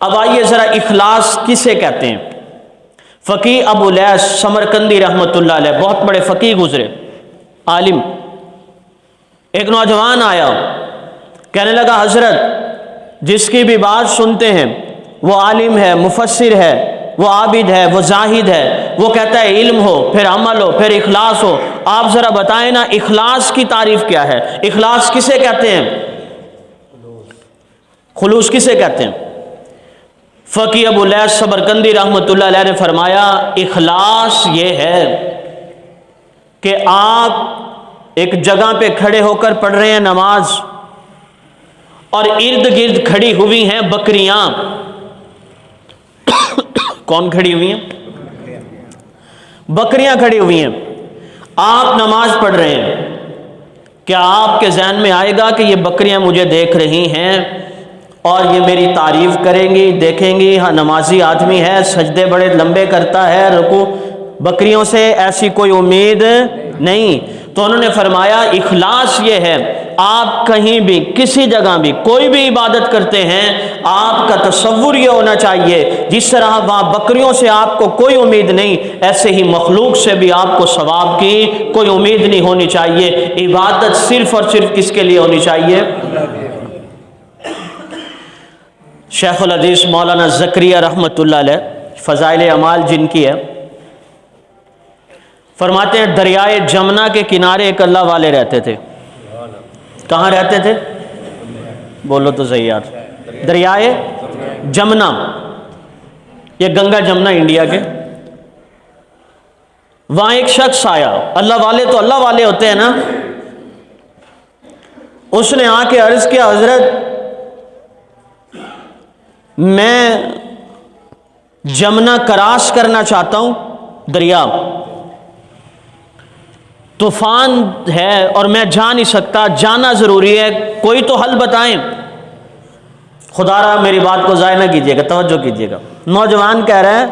اب آئیے ذرا اخلاص کسے کہتے ہیں؟ فقی ابو لیث سمرقندی رحمۃ اللہ علیہ، بہت بڑے فقی گزرے، عالم۔ ایک نوجوان آیا، کہنے لگا حضرت جس کی بھی بات سنتے ہیں وہ عالم ہے، مفسر ہے، وہ عابد ہے، وہ زاہد ہے، وہ کہتا ہے علم ہو، پھر عمل ہو، پھر اخلاص ہو، آپ ذرا بتائیں نا اخلاص کی تعریف کیا ہے؟ اخلاص کسے کہتے ہیں؟ خلوص کسے کہتے ہیں؟ فقی ابو لیث سمرقندی رحمۃ اللہ علیہ نے فرمایا اخلاص یہ ہے کہ آپ ایک جگہ پہ کھڑے ہو کر پڑھ رہے ہیں نماز، اور ارد گرد کھڑی ہوئی ہیں بکریاں۔ کون کھڑی ہوئی ہیں؟ بکریاں کھڑی ہوئی ہیں۔ آپ نماز پڑھ رہے ہیں، کیا آپ کے ذہن میں آئے گا کہ یہ بکریاں مجھے دیکھ رہی ہیں اور یہ میری تعریف کریں گی، دیکھیں گی ہاں نمازی آدمی ہے، سجدے بڑے لمبے کرتا ہے، رکوع؟ بکریوں سے ایسی کوئی امید نہیں۔ تو انہوں نے فرمایا اخلاص یہ ہے، آپ کہیں بھی کسی جگہ بھی کوئی بھی عبادت کرتے ہیں، آپ کا تصور یہ ہونا چاہیے جس طرح وہاں بکریوں سے آپ کو کوئی امید نہیں، ایسے ہی مخلوق سے بھی آپ کو ثواب کی کوئی امید نہیں ہونی چاہیے۔ عبادت صرف اور صرف کس کے لیے ہونی چاہیے؟ شیخ الحدیث مولانا زکریا رحمۃ اللہ علیہ، فضائل اعمال جن کی ہے، فرماتے ہیں دریائے جمنا کے کنارے ایک اللہ والے رہتے تھے۔ کہاں رہتے تھے؟ بولو تو صحیح یار۔ دریائے جمنا، یہ گنگا جمنا انڈیا کے، وہاں ایک شخص آیا، اللہ والے تو اللہ والے ہوتے ہیں نا، اس نے آ کے عرض کیا حضرت میں جمنا کراس کرنا چاہتا ہوں، دریا طوفان ہے اور میں جا نہیں سکتا، جانا ضروری ہے، کوئی تو حل بتائیں۔ خدا را میری بات کو ضائع نہ کیجیے گا، توجہ کیجیے گا۔ نوجوان کہہ رہے ہیں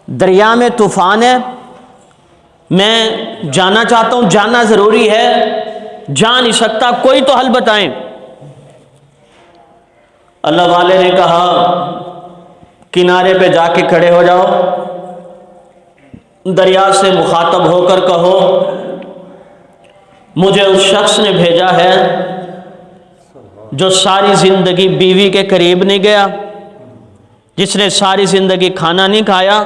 دریا میں طوفان ہے، میں جانا چاہتا ہوں، جانا ضروری ہے، جا نہیں سکتا، کوئی تو حل بتائیں۔ اللہ والے نے کہا کنارے پہ جا کے کھڑے ہو جاؤ، دریا سے مخاطب ہو کر کہو مجھے اس شخص نے بھیجا ہے جو ساری زندگی بیوی کے قریب نہیں گیا، جس نے ساری زندگی کھانا نہیں کھایا،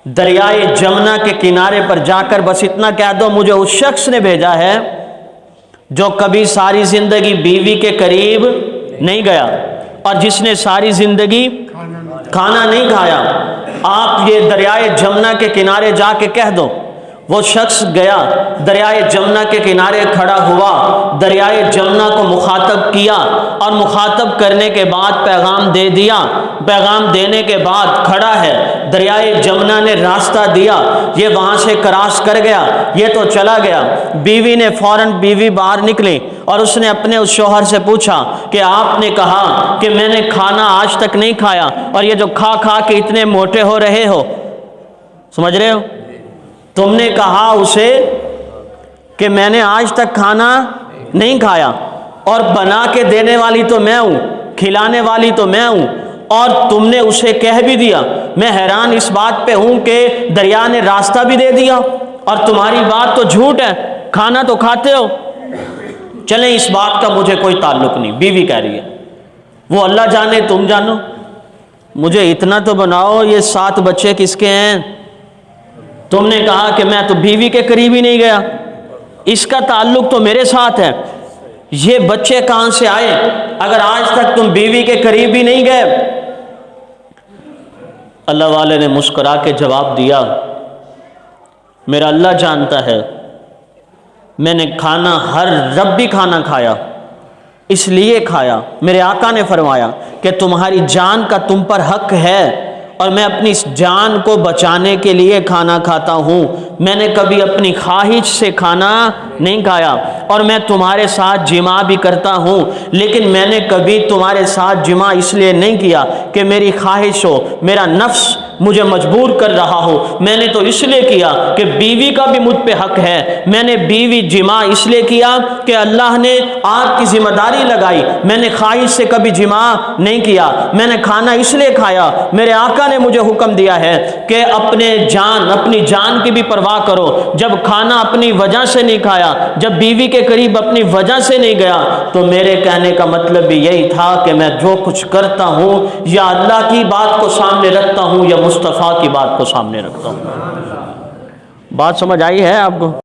دریائے جمنا کے کنارے پر جا کر بس اتنا کہہ دو مجھے اس شخص نے بھیجا ہے جو کبھی ساری زندگی بیوی کے قریب نہیں گیا اور جس نے ساری زندگی کھانا نہیں کھایا۔ آپ یہ دریائے جمنا کے کنارے جا کے کہہ دو۔ وہ شخص گیا، دریائے جمنا کے کنارے کھڑا ہوا، دریائے جمنا کو مخاطب کیا اور مخاطب کرنے کے بعد پیغام دے دیا، پیغام دینے کے بعد کھڑا ہے، دریائے جمنا نے راستہ دیا، یہ وہاں سے کراس کر گیا، یہ تو چلا گیا۔ بیوی نے فوراً بیوی باہر نکلی اور اس نے اپنے اس شوہر سے پوچھا کہ آپ نے کہا کہ میں نے کھانا آج تک نہیں کھایا اور یہ جو کھا کھا کے اتنے موٹے ہو رہے ہو، سمجھ رہے ہو؟ تم نے کہا اسے کہ میں نے آج تک کھانا نہیں کھایا اور بنا کے دینے والی تو میں ہوں، کھلانے والی تو میں ہوں، اور تم نے اسے کہہ بھی دیا۔ میں حیران اس بات پہ ہوں کہ دریا نے راستہ بھی دے دیا اور تمہاری بات تو جھوٹ ہے، کھانا تو کھاتے ہو۔ چلیں اس بات کا مجھے کوئی تعلق نہیں، بیوی کہہ رہی ہے، وہ اللہ جانے تم جانو، مجھے اتنا تو بناؤ یہ 7 بچے کس کے ہیں؟ تم نے کہا کہ میں تو بیوی کے قریب ہی نہیں گیا، اس کا تعلق تو میرے ساتھ ہے، یہ بچے کہاں سے آئے اگر آج تک تم بیوی کے قریب ہی نہیں گئے؟ اللہ والے نے مسکرا کے جواب دیا میرا اللہ جانتا ہے میں نے کھانا ہر رب بھی کھانا کھایا، اس لیے کھایا، میرے آقا نے فرمایا کہ تمہاری جان کا تم پر حق ہے اور میں اپنی اس جان کو بچانے کے لیے کھانا کھاتا ہوں، میں نے کبھی اپنی خواہش سے کھانا نہیں کھایا، اور میں تمہارے ساتھ جماع بھی کرتا ہوں، لیکن میں نے کبھی تمہارے ساتھ جماع اس لیے نہیں کیا کہ میری خواہش ہو، میرا نفس مجھے مجبور کر رہا ہو، میں نے تو اس لیے کیا کہ بیوی کا بھی مجھ پہ حق ہے، میں نے بیوی جماع اس لیے کیا کہ اللہ نے آپ کی ذمہ داری لگائی، میں نے خواہش سے کبھی جماع نہیں کیا، میں نے کھانا اس لیے کھایا، میرے آقا نے مجھے حکم دیا ہے کہ اپنی جان کی بھی پرواہ کرو، جب کھانا اپنی وجہ سے نہیں کھایا، جب بیوی کے قریب اپنی وجہ سے نہیں گیا، تو میرے کہنے کا مطلب بھی یہی تھا کہ میں جو کچھ کرتا ہوں یا اللہ کی بات کو سامنے رکھتا ہوں یا مصطفیٰ کی بات کو سامنے رکھتا ہوں۔ بات سمجھ آئی ہے آپ کو؟